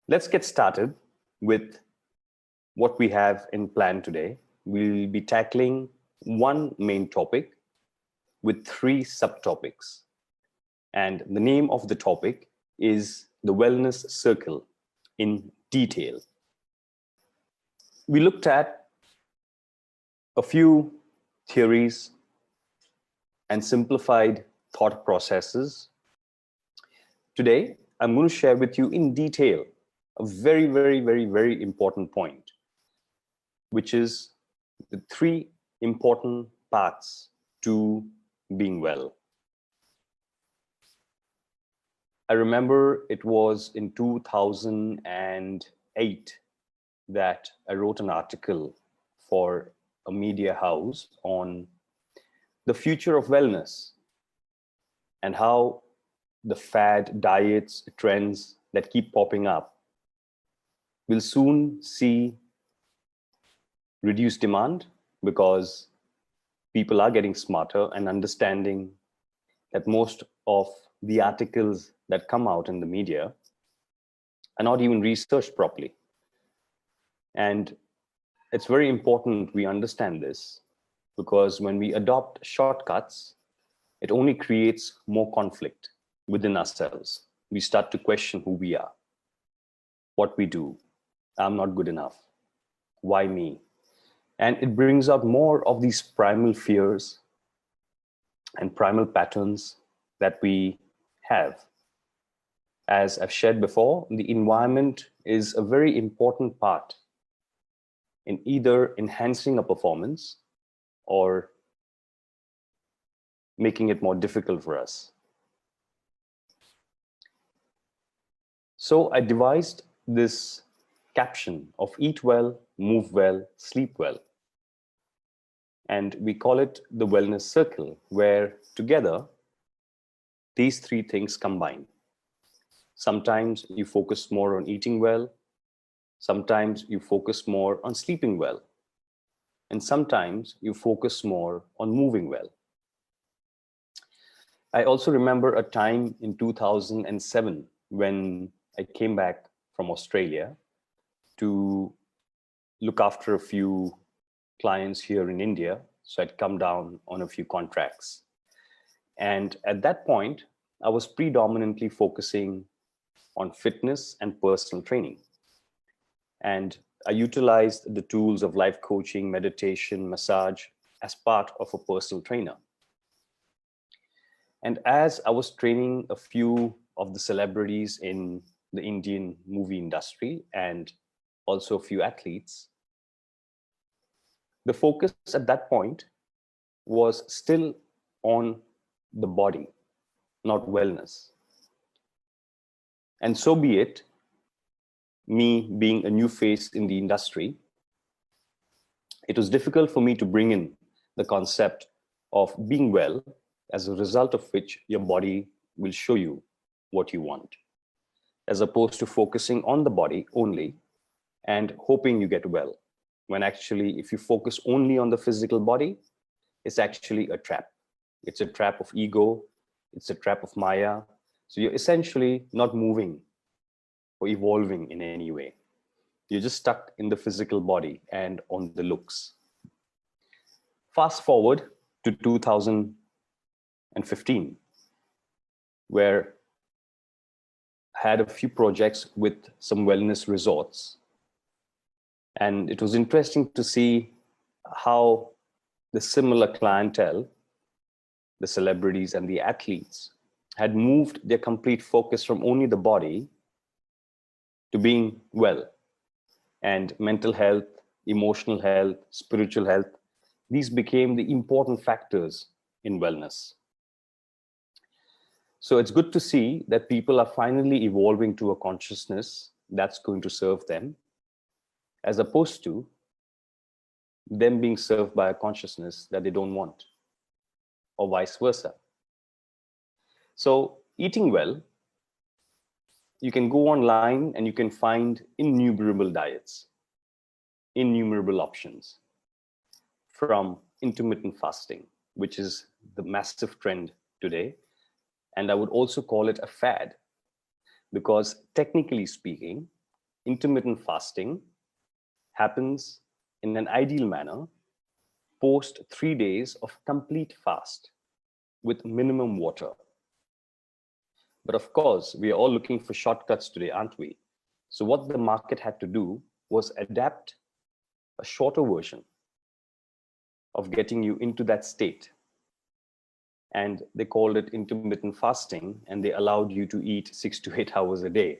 Let's get started with what we have in plan today. We'll be tackling one main topic with three subtopics. And the name of the topic is the Wellness Circle in detail. We looked at a few theories and simplified thought processes. Today, I'm going to share with you in detail a very important point, which is the three important paths to being well. I remember it was in 2008 that I wrote an article for a media house on the future of wellness and how the fad diets, trends that keep popping up will soon see reduced demand because people are getting smarter and understanding that most of the articles that come out in the media are not even researched properly. And it's very important we understand this, because when we adopt shortcuts, it only creates more conflict within ourselves. We start to question who we are, what we do. I'm not good enough. Why me? And it brings out more of these primal fears and primal patterns that we have. As I've shared before, the environment is a very important part in either enhancing a performance or making it more difficult for us. So I devised this caption of eat well, move well, sleep well. And we call it the Wellness Circle, where together these three things combine. Sometimes you focus more on eating well, sometimes you focus more on sleeping well, and sometimes you focus more on moving well. I also remember a time in 2007 when I came back from Australia to look after a few clients here in India. So I'd come down on a few contracts. And at that point, I was predominantly focusing on fitness and personal training. And I utilized the tools of life coaching, meditation, massage as part of a personal trainer. And as I was training a few of the celebrities in the Indian movie industry and also a few athletes, the focus at that point was still on the body, not wellness. And so be it, me being a new face in the industry, it was difficult for me to bring in the concept of being well, as a result of which your body will show you what you want, as opposed to focusing on the body only and hoping you get well. When actually, if you focus only on the physical body, it's actually a trap. It's a trap of ego. It's a trap of Maya. So you're essentially not moving or evolving in any way. You're just stuck in the physical body and on the looks. Fast forward to 2015, where I had a few projects with some wellness resorts. And it was interesting to see how the similar clientele, the celebrities and the athletes, had moved their complete focus from only the body to being well. And mental health, emotional health, spiritual health, these became the important factors in wellness. So it's good to see that people are finally evolving to a consciousness that's going to serve them, as opposed to them being served by a consciousness that they don't want, or vice versa. So eating well, you can go online and you can find innumerable diets, innumerable options, from intermittent fasting, which is the massive trend today. And I would also call it a fad, because technically speaking, intermittent fasting happens in an ideal manner post 3 days of complete fast with minimum water. But of course, we are all looking for shortcuts today, aren't we? So what the market had to do was adapt a shorter version of getting you into that state. And they called it intermittent fasting, and they allowed you to eat 6 to 8 hours a day.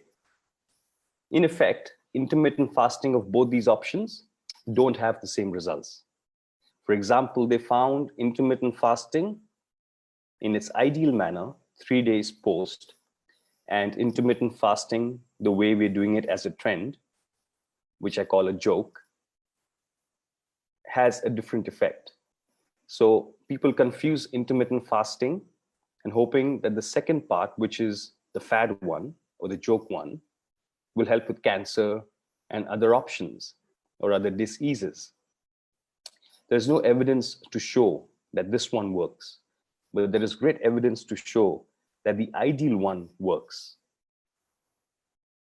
In effect, intermittent fasting of both these options don't have the same results. For example, they found intermittent fasting in its ideal manner 3 days post, and intermittent fasting, the way we're doing it as a trend, which I call a joke, has a different effect. So people confuse intermittent fasting and hoping that the second part, which is the fad one or the joke one, will help with cancer and other options or other diseases. There's no evidence to show that this one works, but there is great evidence to show that the ideal one works.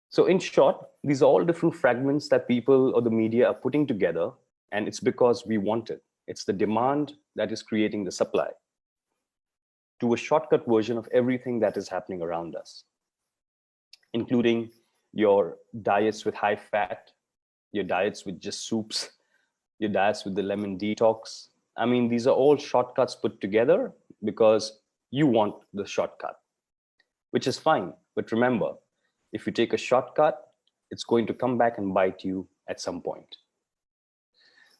So in short, these are all different fragments that people or the media are putting together, and it's because we want it. It's the demand that is creating the supply to a shortcut version of everything that is happening around us, including your diets with high fat, your diets with just soups, your diets with the lemon detox. I mean, these are all shortcuts put together because you want the shortcut, which is fine. But remember, if you take a shortcut, it's going to come back and bite you at some point.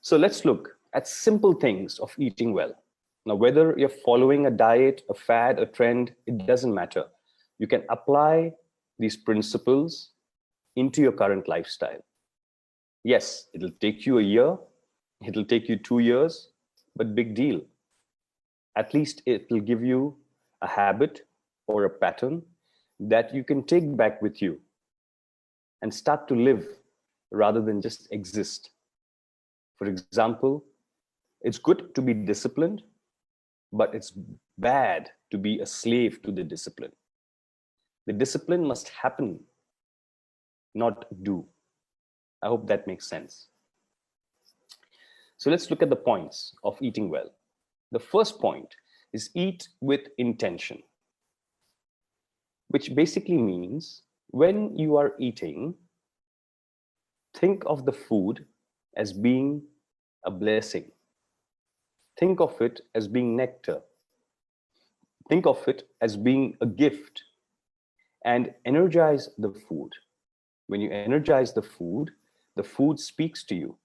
So let's look at simple things of eating well. Now, whether you're following a diet, a fad, a trend, it doesn't matter. You can apply these principles into your current lifestyle. Yes, it'll take you a year, it'll take you 2 years, but big deal. At least it will give you a habit or a pattern that you can take back with you and start to live rather than just exist. For example, it's good to be disciplined, but it's bad to be a slave to the discipline. The discipline must happen, not do. I hope that makes sense. So let's look at the points of eating well. The first point is eat with intention, which basically means when you are eating, think of the food as being a blessing. Think of it as being nectar. Think of it as being a gift, and energize the food. When you energize the food speaks to you.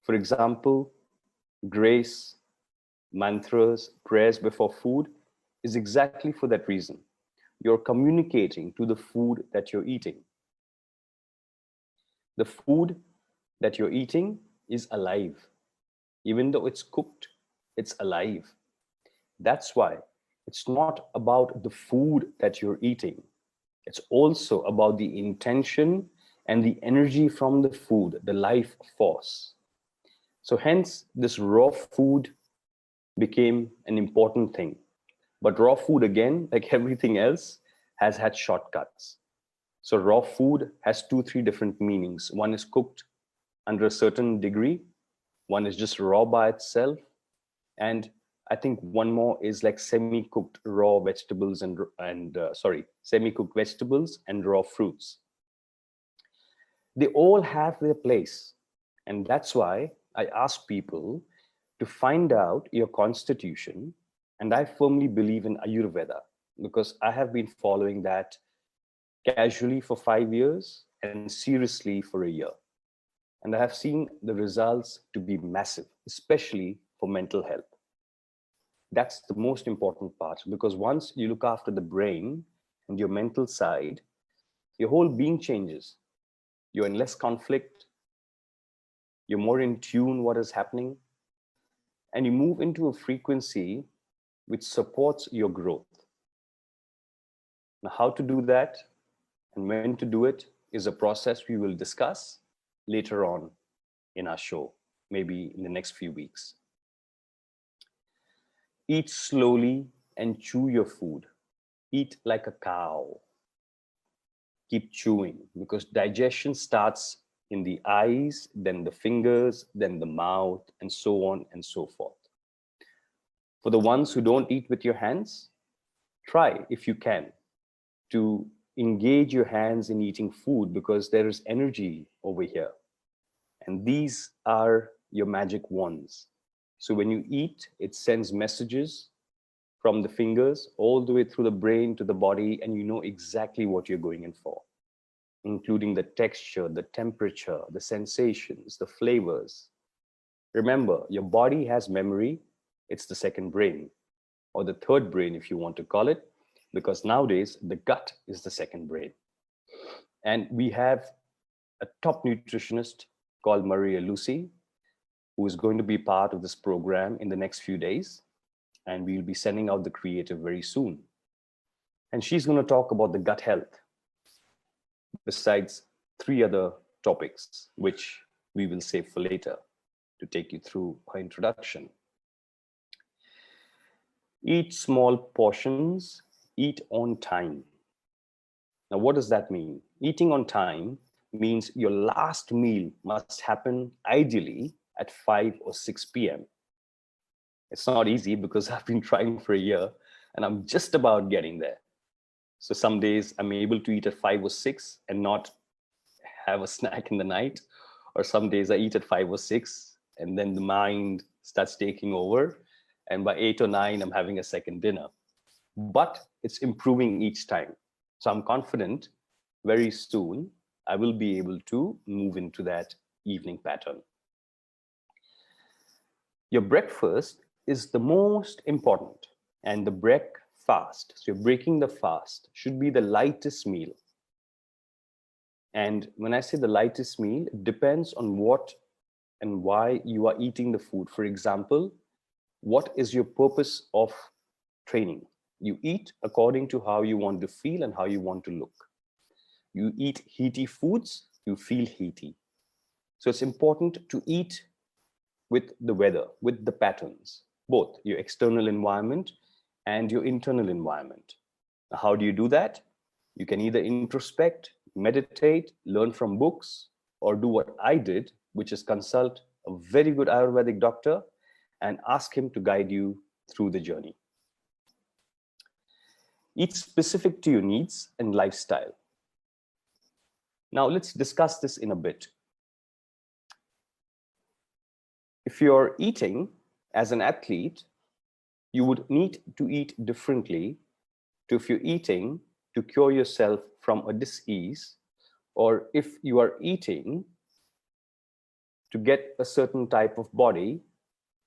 For example, grace, mantras, prayers before food is exactly for that reason. You're communicating to the food that you're eating. The food that you're eating is alive. Even though it's cooked, it's alive. That's why it's not about the food that you're eating. It's also about the intention and the energy from the food, the life force. So hence, this raw food became an important thing. But raw food, again, like everything else, has had shortcuts. So raw food has 2-3 different meanings. One is cooked under a certain degree. One is just raw by itself. And I think one more is like semi-cooked raw vegetables semi-cooked vegetables and raw fruits. They all have their place. And that's why I ask people to find out your constitution. And I firmly believe in Ayurveda because I have been following that casually for 5 years and seriously for a year. And I have seen the results to be massive, especially for mental health. That's the most important part, because once you look after the brain and your mental side, your whole being changes. You're in less conflict, you're more in tune what is happening, and you move into a frequency which supports your growth. Now, how to do that and when to do it is a process we will discuss later on in our show, maybe in the next few weeks. Eat slowly and chew your food. Eat like a cow. keep chewing, because digestion starts in the eyes, then the fingers, then the mouth, and so on and so forth. For the ones who don't eat with your hands, try, if you can, to engage your hands in eating food, because there is energy over here. And these are your magic wands. So when you eat, it sends messages from the fingers all the way through the brain to the body, and you know exactly what you're going in for, including the texture, the temperature, the sensations, the flavors. Remember, your body has memory. It's the second brain, or the third brain if you want to call it, because nowadays the gut is the second brain. And we have a top nutritionist called Maria Lucy, who is going to be part of this program in the next few days. And we'll be sending out the creative very soon. And she's going to talk about the gut health, besides 3 other topics, which we will save for later to take you through her introduction. Eat small portions, eat on time. Now, what does that mean? Eating on time means your last meal must happen ideally at 5 or 6 p.m. It's not easy, because I've been trying for a year and I'm just about getting there. So some days I'm able to eat at 5 or 6 and not have a snack in the night. Or some days I eat at 5 or 6 and then the mind starts taking over. And by 8 or 9, I'm having a second dinner. But it's improving each time. So I'm confident very soon I will be able to move into that evening pattern. Your breakfast is the most important, and the breakfast, so you're breaking the fast, should be the lightest meal. And when I say the lightest meal, it depends on what and why you are eating the food. For example, what is your purpose of training? You eat according to how you want to feel and how you want to look. You eat heaty foods, you feel heaty. So it's important to eat with the weather, with the patterns, both your external environment and your internal environment. Now, how do you do that? You can either introspect, meditate, learn from books, or do what I did, which is consult a very good Ayurvedic doctor and ask him to guide you through the journey. Eat specific to your needs and lifestyle. Now let's discuss this in a bit. If you're eating as an athlete, you would need to eat differently to if you're eating to cure yourself from a disease, or if you are eating to get a certain type of body,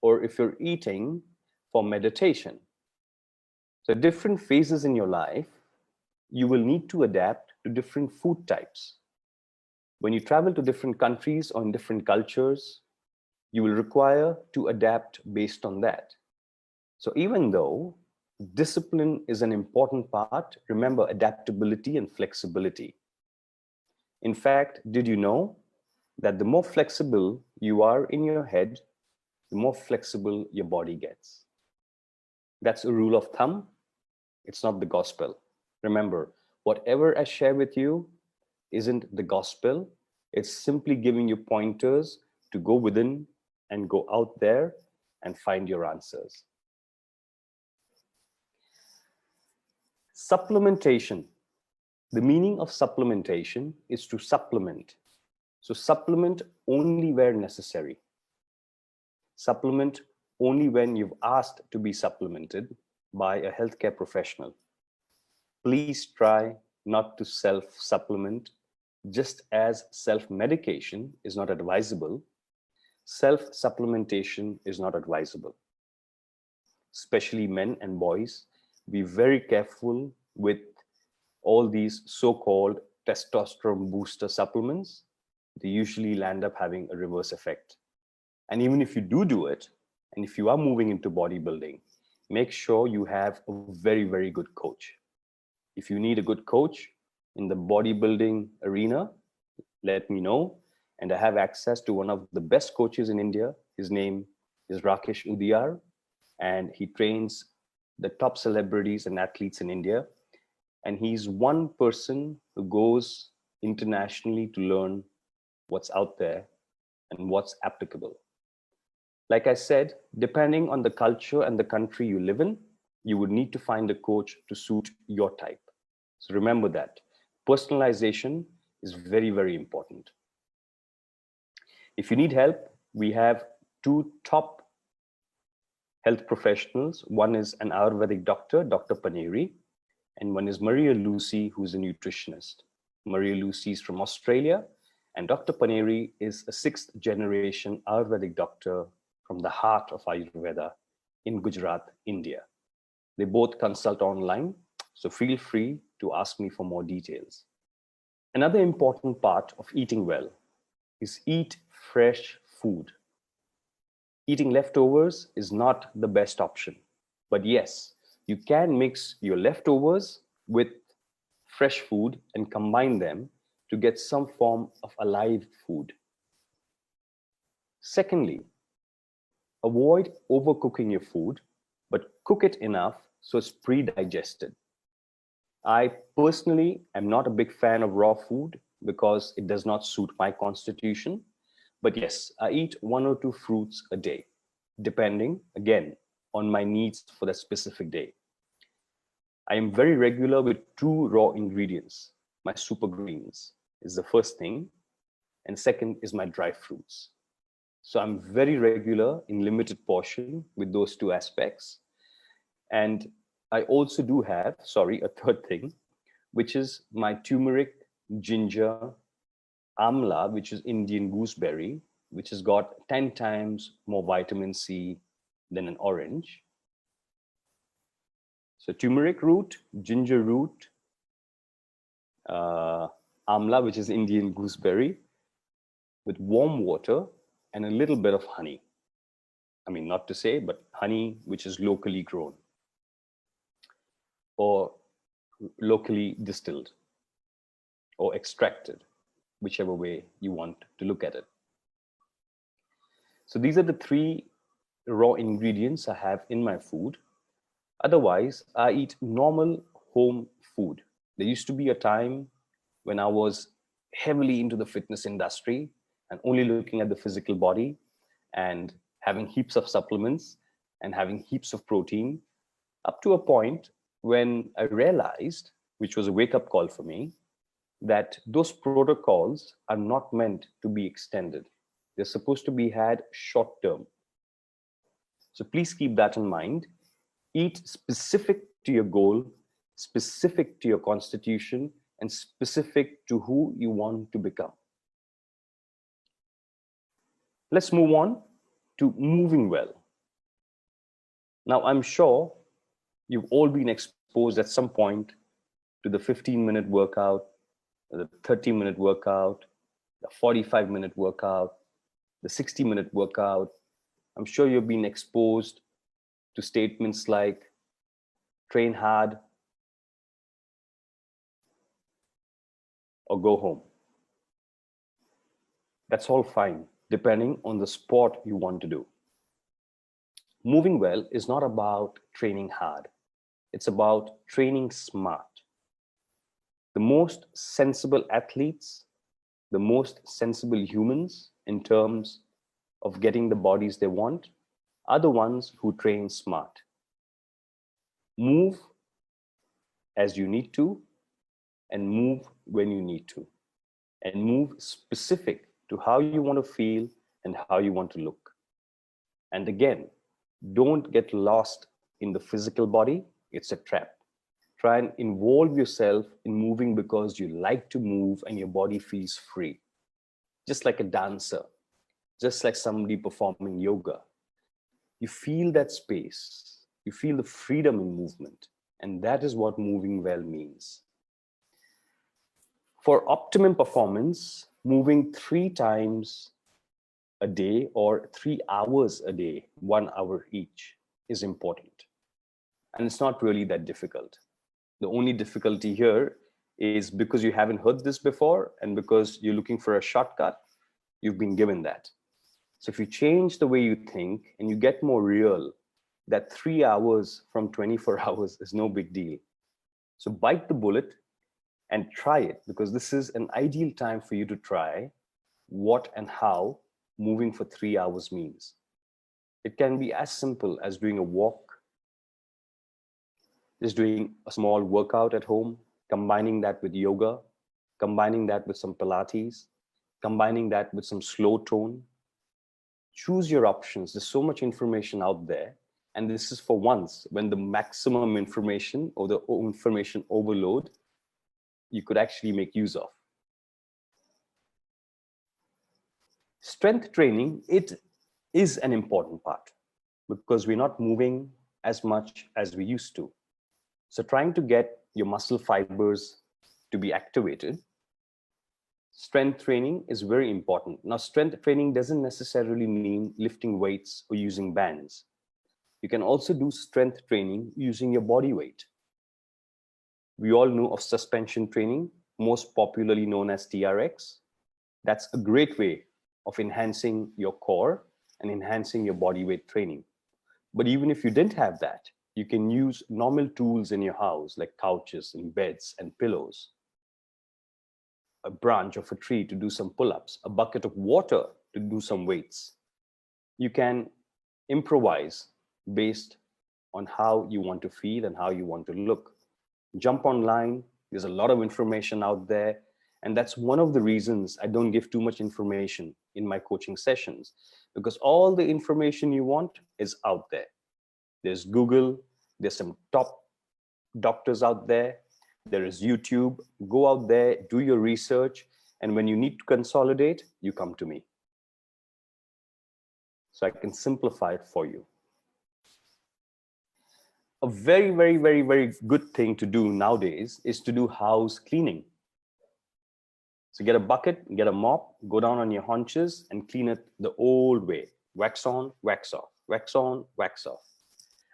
or if you're eating for meditation. So different phases in your life, you will need to adapt to different food types. When you travel to different countries or in different cultures, you will require to adapt based on that. So even though discipline is an important part, remember adaptability and flexibility. In fact, did you know that the more flexible you are in your head, the more flexible your body gets? That's a rule of thumb. It's not the gospel. Remember, whatever I share with you isn't the gospel. It's simply giving you pointers to go within and go out there and find your answers. Supplementation. The meaning of supplementation is to supplement. So supplement only where necessary. Supplement only when you've asked to be supplemented by a healthcare professional. Please try not to self-supplement. Just as self-medication is not advisable, self-supplementation is not advisable. Especially men and boys, be very careful with all these so-called testosterone booster supplements. They usually land up having a reverse effect. And even if you do it, and if you are moving into bodybuilding, make sure you have a very, very good coach. If you need a good coach in the bodybuilding arena, let me know. And I have access to one of the best coaches in India. His name is Rakesh Udiyar, and he trains the top celebrities and athletes in India. And he's one person who goes internationally to learn what's out there and what's applicable. Like I said, depending on the culture and the country you live in, you would need to find a coach to suit your type. So remember that personalization is very, very important. If you need help, we have two top health professionals. One is an Ayurvedic doctor, Dr. Paneri, and one is Maria Lucy, who's a nutritionist. Maria Lucy is from Australia, and Dr. Paneri is a sixth generation Ayurvedic doctor from the heart of Ayurveda in Gujarat, India. They both consult online, so feel free to ask me for more details. Another important part of eating well is eat fresh food. Eating leftovers is not the best option, but yes, you can mix your leftovers with fresh food and combine them to get some form of alive food. Secondly, avoid overcooking your food, but cook it enough so it's pre-digested. I personally am not a big fan of raw food because it does not suit my constitution. But yes, I eat 1 or 2 fruits a day, depending, again, on my needs for that specific day. I am very regular with 2 raw ingredients. My super greens is the first thing, and second is my dry fruits. So I'm very regular in limited portion with those 2 aspects. And I also do have, a third thing, which is my turmeric, ginger, amla, which is Indian gooseberry, which has got 10 times more vitamin C than an orange. So turmeric root, ginger root, amla, which is Indian gooseberry, with warm water and a little bit of honey. I mean, not to say, but honey which is locally grown or locally distilled or extracted, whichever way you want to look at it. So these are the 3 raw ingredients I have in my food. Otherwise, I eat normal home food. There used to be a time when I was heavily into the fitness industry and only looking at the physical body and having heaps of supplements and having heaps of protein, up to a point when I realized, which was a wake-up call for me, that those protocols are not meant to be extended. They're supposed to be had short-term. So please keep that in mind. Eat specific to your goal, specific to your constitution, and specific to who you want to become. Let's move on to moving well. Now, I'm sure you've all been exposed at some point to the 15-minute workout, the 30-minute workout, the 45-minute workout, the 60-minute workout. I'm sure you've been exposed to statements like train hard or go home. That's all fine, depending on the sport you want to do. Moving well is not about training hard. It's about training smart. The most sensible athletes, the most sensible humans in terms of getting the bodies they want, are the ones who train smart. Move as you need to, and move when you need to, and move specific to how you want to feel and how you want to look. And again, don't get lost in the physical body. It's a trap. Try and involve yourself in moving because you like to move and your body feels free. Just like a dancer, just like somebody performing yoga. You feel that space. You feel the freedom in movement. And that is what moving well means. For optimum performance, moving 3 times a day or 3 hours a day, 1 hour each, is important. And it's not really that difficult. The only difficulty here is because you haven't heard this before and because you're looking for a shortcut, you've been given that. So if you change the way you think and you get more real, that 3 hours from 24 hours is no big deal. So bite the bullet and try it, because this is an ideal time for you to try what and how moving for 3 hours means. It can be as simple as doing a walk, just doing a small workout at home, combining that with yoga, combining that with some Pilates, combining that with some slow tone. Choose your options. There's so much information out there. And this is for once when the maximum information or the information overload you could actually make use of. Strength training, it is an important part because we're not moving as much as we used to. So trying to get your muscle fibers to be activated, strength training is very important. Now, strength training doesn't necessarily mean lifting weights or using bands. You can also do strength training using your body weight. We all know of suspension training, most popularly known as TRX. That's a great way of enhancing your core and enhancing your body weight training. But even if you didn't have that, you can use normal tools in your house like couches and beds and pillows, a branch of a tree to do some pull-ups, a bucket of water to do some weights. You can improvise based on how you want to feel and how you want to look. Jump online. There's a lot of information out there. And that's one of the reasons I don't give too much information in my coaching sessions, because all the information you want is out there. There's Google, there's some top doctors out there, there is YouTube. Go out there, do your research, and when you need to consolidate, you come to me. So I can simplify it for you. A very, very, very, very good thing to do nowadays is to do house cleaning. So get a bucket, get a mop, go down on your haunches and clean it the old way. Wax on, wax off, wax on, wax off.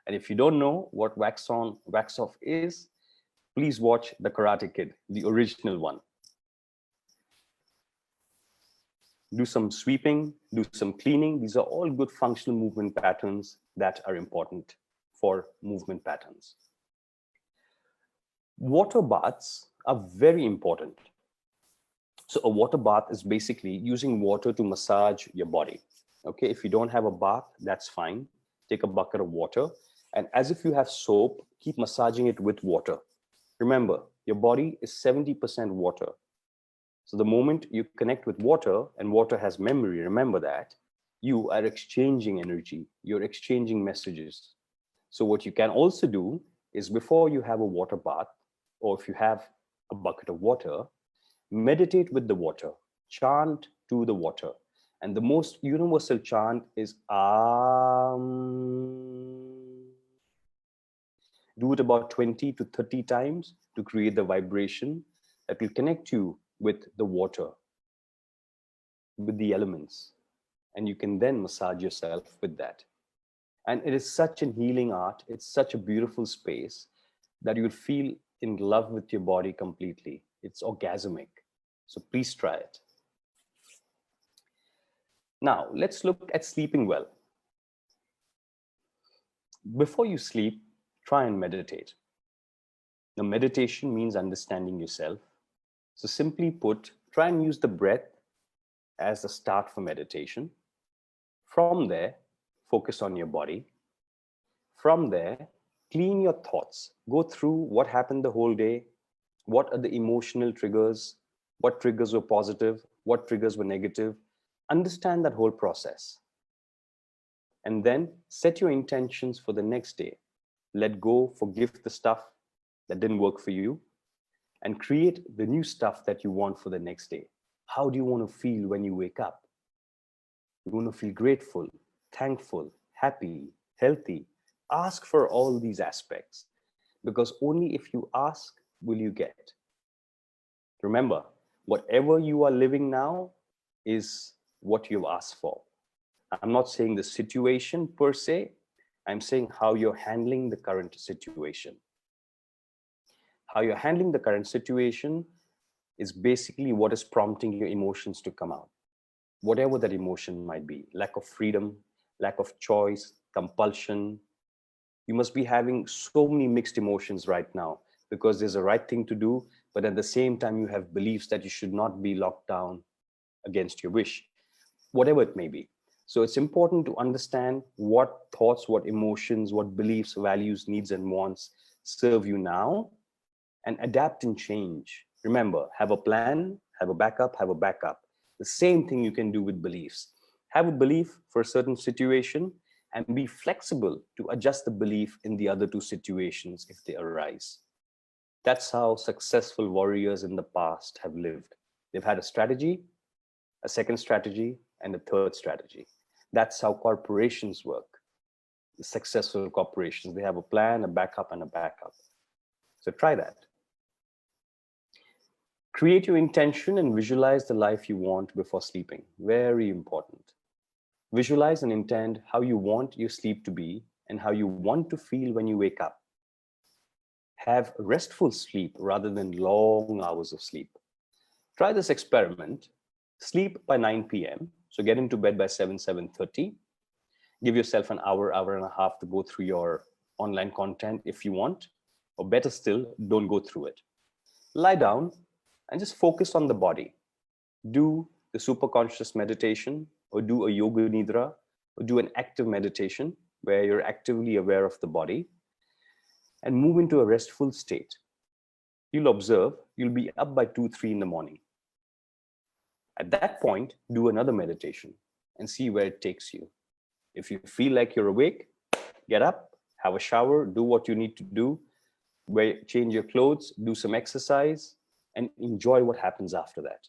And if you don't know what wax on, wax off is, please watch The Karate Kid, the original one. Do some sweeping, do some cleaning. These are all good functional movement patterns that are important for movement patterns. Water baths are very important. So a water bath is basically using water to massage your body. Okay, if you don't have a bath, that's fine. Take a bucket of water, and as if you have soap, keep massaging it with water. Remember, your body is 70% water. So the moment you connect with water, and water has memory, remember that, you are exchanging energy, you're exchanging messages. So what you can also do is, before you have a water bath, or if you have a bucket of water, meditate with the water, chant to the water. And the most universal chant is Do it about 20 to 30 times to create the vibration that will connect you with the water, with the elements. And you can then massage yourself with that. And it is such a healing art. It's such a beautiful space that you'll feel in love with your body completely. It's orgasmic. So please try it. Now, let's look at sleeping well. Before you sleep, try and meditate. Now, meditation means understanding yourself. So simply put, try and use the breath as the start for meditation. From there, focus on your body. From there, clean your thoughts. Go through what happened the whole day. What are the emotional triggers? What triggers were positive? What triggers were negative? Understand that whole process. And then set your intentions for the next day. Let go, forgive the stuff that didn't work for you, and create the new stuff that you want for the next day. How do you want to feel when you wake up? You want to feel grateful, thankful, happy, healthy. Ask for all these aspects, because only if you ask will you get. Remember, whatever you are living now is what you've asked for. I'm not saying the situation per se. I'm saying how you're handling the current situation. How you're handling the current situation is basically what is prompting your emotions to come out. Whatever that emotion might be, lack of freedom, lack of choice, compulsion. You must be having so many mixed emotions right now, because there's a right thing to do, but at the same time, you have beliefs that you should not be locked down against your wish, whatever it may be. So it's important to understand what thoughts, what emotions, what beliefs, values, needs, and wants serve you now, and adapt and change. Remember, have a plan, have a backup, have a backup. The same thing you can do with beliefs. Have a belief for a certain situation and be flexible to adjust the belief in the other two situations if they arise. That's how successful warriors in the past have lived. They've had a strategy, a second strategy, and a third strategy. That's how corporations work. The successful corporations, they have a plan, a backup, and a backup. So try that. Create your intention and visualize the life you want before sleeping. Very important. Visualize and intend how you want your sleep to be and how you want to feel when you wake up. Have restful sleep rather than long hours of sleep. Try this experiment. Sleep by 9 p.m. So get into bed by 7:30. Give yourself an hour, hour and a half to go through your online content if you want, or better still, don't go through it. Lie down and just focus on the body. Do the superconscious meditation, or do a yoga nidra, or do an active meditation where you're actively aware of the body, and move into a restful state. You'll observe you'll be up by 2, 3 in the morning. At that point, do another meditation and see where it takes you. If you feel like you're awake, get up, have a shower, do what you need to do, change your clothes, do some exercise, and enjoy what happens after that.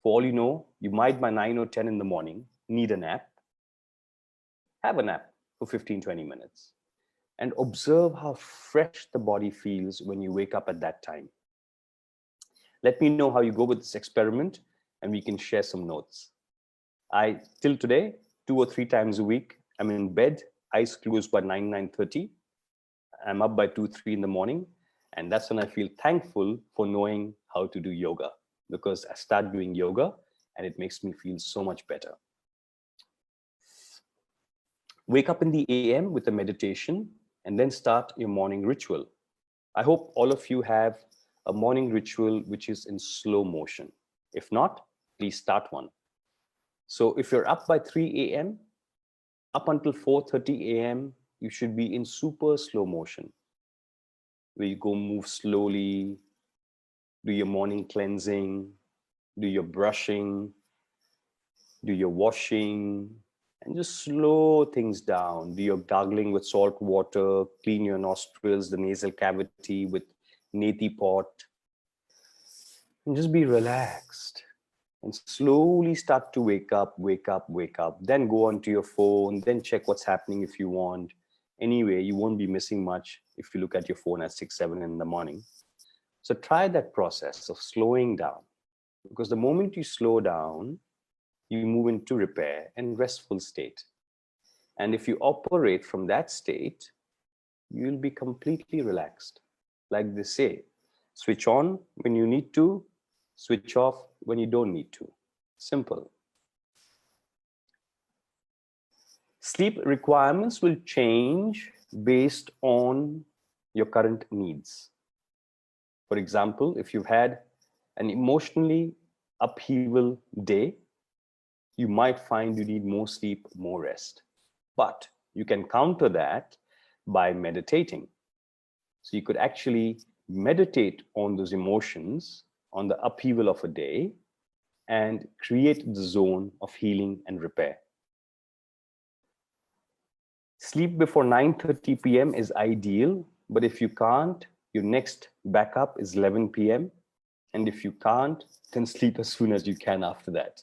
For all you know, you might by 9 or 10 in the morning need a nap. Have a nap for 15, 20 minutes and observe how fresh the body feels when you wake up at that time. Let me know how you go with this experiment and we can share some notes. Till today, 2 or 3 times a week, I'm in bed, eyes closed by 9, 9:30. I'm up by 2, 3 in the morning. And that's when I feel thankful for knowing how to do yoga, because I start doing yoga and it makes me feel so much better. Wake up in the AM with a meditation and then start your morning ritual. I hope all of you have a morning ritual which is in slow motion. If not, please start one. So if you're up by 3 a.m., up until 4:30 a.m., you should be in super slow motion, where you go move slowly, do your morning cleansing, do your brushing, do your washing, and just slow things down. Do your gargling with salt water, clean your nostrils, the nasal cavity with neti pot, and just be relaxed. And slowly start to wake up, wake up, wake up. Then go onto your phone, then check what's happening if you want. Anyway, you won't be missing much if you look at your phone at 6, 7 in the morning. So try that process of slowing down, because the moment you slow down, you move into repair and restful state. And if you operate from that state, you'll be completely relaxed. Like they say, switch on when you need to, switch off when you don't need to. Simple. Sleep requirements will change based on your current needs. For example, if you've had an emotionally upheaval day, you might find you need more sleep, more rest. But you can counter that by meditating. So you could actually meditate on those emotions, on the upheaval of a day, and create the zone of healing and repair. Sleep before 9:30 p.m. is ideal, but if you can't, your next backup is 11 p.m. And if you can't, then sleep as soon as you can after that.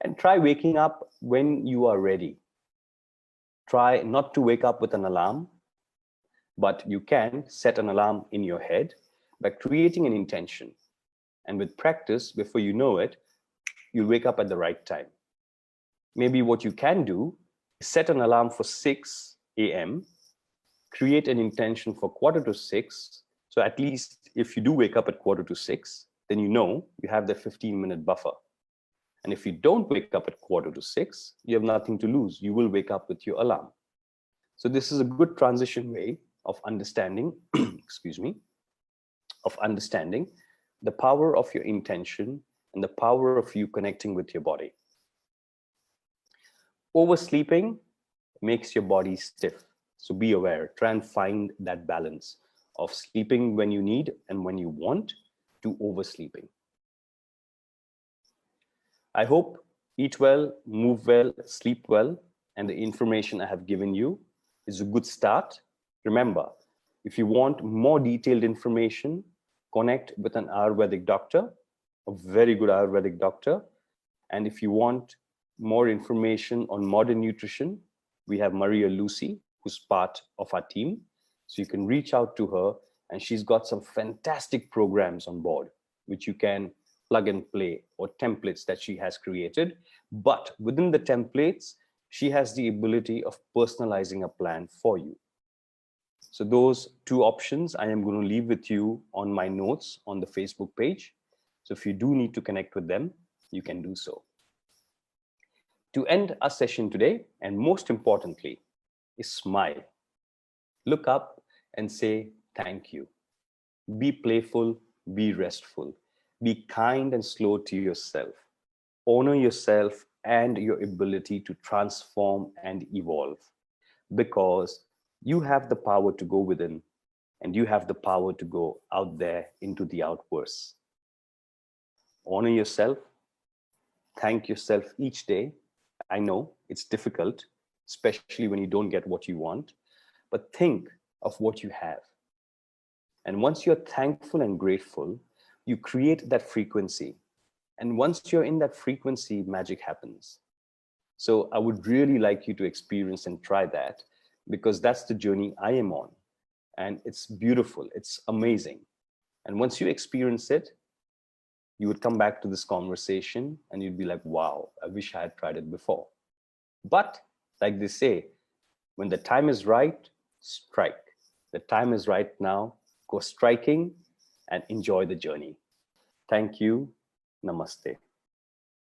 And try waking up when you are ready. Try not to wake up with an alarm, but you can set an alarm in your head by creating an intention. And with practice, before you know it, you'll wake up at the right time. Maybe what you can do is set an alarm for 6 a.m., create an intention for 5:45. So at least if you do wake up at 5:45, then you know you have the 15-minute buffer. And if you don't wake up at 5:45, you have nothing to lose. You will wake up with your alarm. So this is a good transition way of understanding, excuse me, of understanding the power of your intention and the power of you connecting with your body. Oversleeping makes your body stiff. So be aware, try and find that balance of sleeping when you need and when you want to oversleeping. I hope eat well, move well, sleep well, and the information I have given you is a good start. Remember, if you want more detailed information, connect with an Ayurvedic doctor, a very good Ayurvedic doctor. And if you want more information on modern nutrition, we have Maria Lucy, who's part of our team. So you can reach out to her, and she's got some fantastic programs on board, which you can plug and play, or templates that she has created. But within the templates, she has the ability of personalizing a plan for you. So those two options I am going to leave with you on my notes on the Facebook page. So if you do need to connect with them, you can do so. To end our session today, and most importantly, is smile. Look up and say thank you. Be playful, be restful, be kind and slow to yourself. Honor yourself and your ability to transform and evolve, because you have the power to go within, and you have the power to go out there into the outverse. Honor yourself. Thank yourself each day. I know it's difficult, especially when you don't get what you want, but think of what you have. And once you're thankful and grateful, you create that frequency. And once you're in that frequency, magic happens. So I would really like you to experience and try that, because that's the journey I am on. And it's beautiful, it's amazing. And once you experience it, you would come back to this conversation and you'd be like, wow, I wish I had tried it before. But like they say, when the time is right, strike. The time is right now. Go striking and enjoy the journey. Thank you. Namaste.